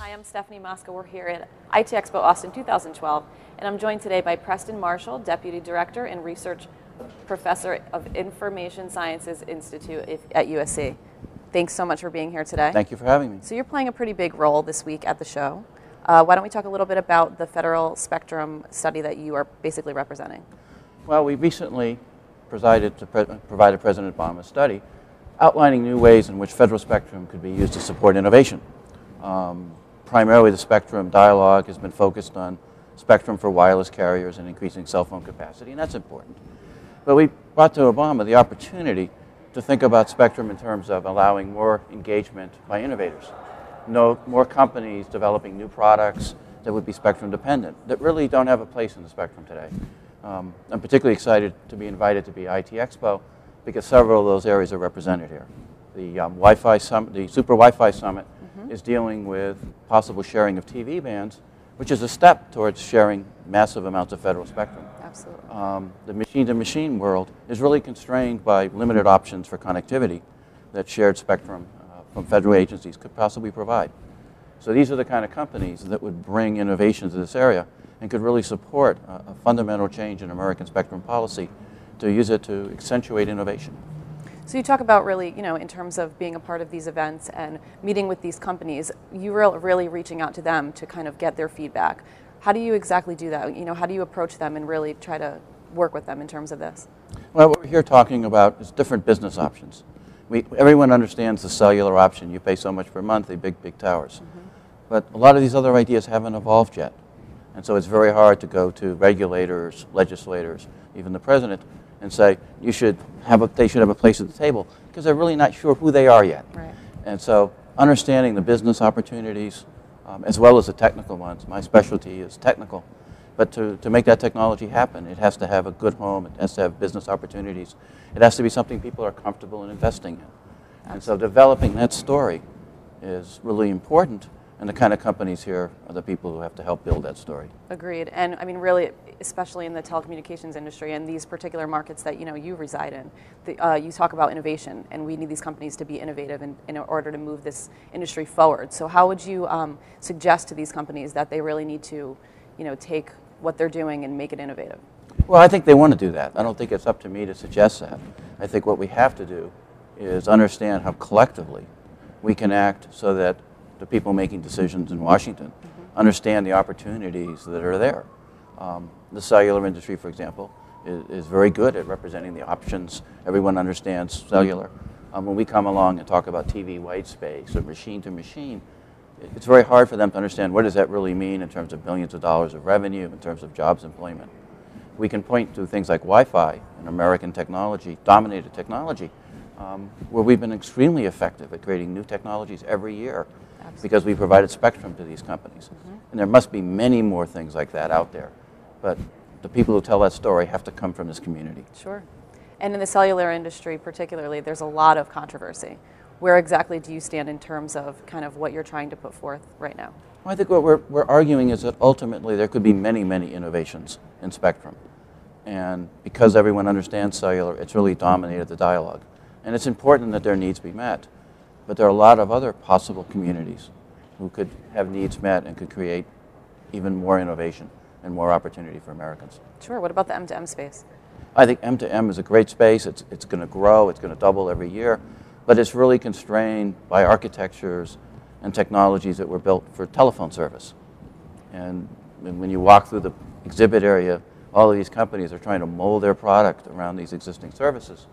Hi, I'm Stefanie Mosca. We're here at ITEXPO Austin 2012, and I'm joined today by Preston Marshall, Deputy Director and Research Professor of Information Sciences Institute at USC. Thanks so much for being here today. Thank you for having me. So you're playing a pretty big role this week at the show. Why don't we talk a little bit about the federal spectrum study that you are basically representing? Well, we recently provided President Obama's study outlining new ways in which federal spectrum could be used to support innovation. Primarily, the spectrum dialogue has been focused on spectrum for wireless carriers and increasing cell phone capacity, and that's important. But we brought to Obama the opportunity to think about spectrum in terms of allowing more engagement by innovators. More companies developing new products that would be spectrum dependent, that really don't have a place in the spectrum today. I'm particularly excited to be invited to be ITEXPO because several of those areas are represented here. The Wi-Fi Summit, the Super Wi-Fi Summit is dealing with possible sharing of TV bands, which is a step towards sharing massive amounts of federal spectrum. Absolutely. The machine-to-machine world is really constrained by limited options for connectivity that shared spectrum from federal agencies could possibly provide. So these are the kind of companies that would bring innovations to this area and could really support a fundamental change in American spectrum policy to use it to accentuate innovation. So you talk about really, in terms of being a part of these events and meeting with these companies, you really reaching out to them to kind of get their feedback. How do you exactly do that? How do you approach them and really try to work with them in terms of this? Well, what we're here talking about is different business options. Everyone understands the cellular option. You pay so much per month, they big towers. But a lot of these other ideas haven't evolved yet. And so it's very hard to go to regulators, legislators, even the president, and say they should have a place at the table because they're really not sure who they are yet. Right. And so understanding the business opportunities as well as the technical ones. My specialty is technical. But to make that technology happen, it has to have a good home. It has to have business opportunities. It has to be something people are comfortable in investing in. And so developing that story is really important. And the kind of companies here are the people who have to help build that story. Agreed. And I mean, really, especially in the telecommunications industry and these particular markets that you reside in, you talk about innovation, and we need these companies to be innovative in order to move this industry forward. So how would you suggest to these companies that they really need to take what they're doing and make it innovative? Well, I think they want to do that. I don't think it's up to me to suggest that. I think what we have to do is understand how collectively we can act so that the people making decisions in Washington understand the opportunities that are there. The cellular industry, for example, is very good at representing the options. Everyone understands cellular. When we come along and talk about TV white space or machine to machine, it's very hard for them to understand what does that really mean in terms of billions of dollars of revenue, in terms of jobs employment. We can point to things like Wi-Fi, an American technology, dominated technology, where we've been extremely effective at creating new technologies every year. Absolutely. Because we provided spectrum to these companies. And there must be many more things like that out there. But the people who tell that story have to come from this community. Sure. And in the cellular industry particularly, there's a lot of controversy. Where exactly do you stand in terms of kind of what you're trying to put forth right now? Well, I think what we're arguing is that ultimately there could be many innovations in spectrum. And because everyone understands cellular, it's really dominated the dialogue. And it's important that their needs be met. But there are a lot of other possible communities who could have needs met and could create even more innovation and more opportunity for Americans. Sure. What about the M2M space? I think M2M is a great space. It's going to grow. It's going to double every year. But it's really constrained by architectures and technologies that were built for telephone service. And when you walk through the exhibit area, all of these companies are trying to mold their product around these existing services.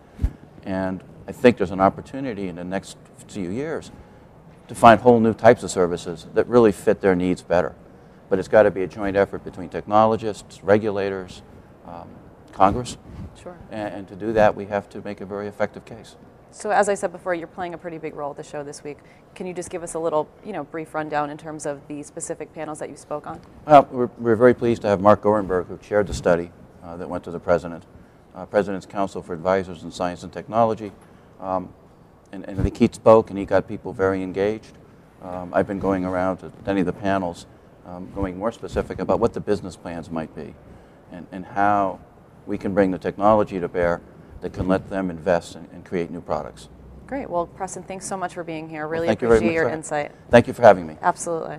And I think there's an opportunity in the next few years to find whole new types of services that really fit their needs better. But it's got to be a joint effort between technologists, regulators, Congress. Sure. And to do that, we have to make a very effective case. So as I said before, you're playing a pretty big role at the show this week. Can you just give us a little, brief rundown in terms of the specific panels that you spoke on? Well, we're very pleased to have Mark Gorenberg, who chaired the study that went to the President. President's Council for Advisors in Science and Technology. And I think he spoke and he got people very engaged. I've been going around to many of the panels, going more specific about what the business plans might be and how we can bring the technology to bear that can let them invest and create new products. Great. Well, Preston, thanks so much for being here. Really Well, appreciate your insight. Thank you for having me. Absolutely.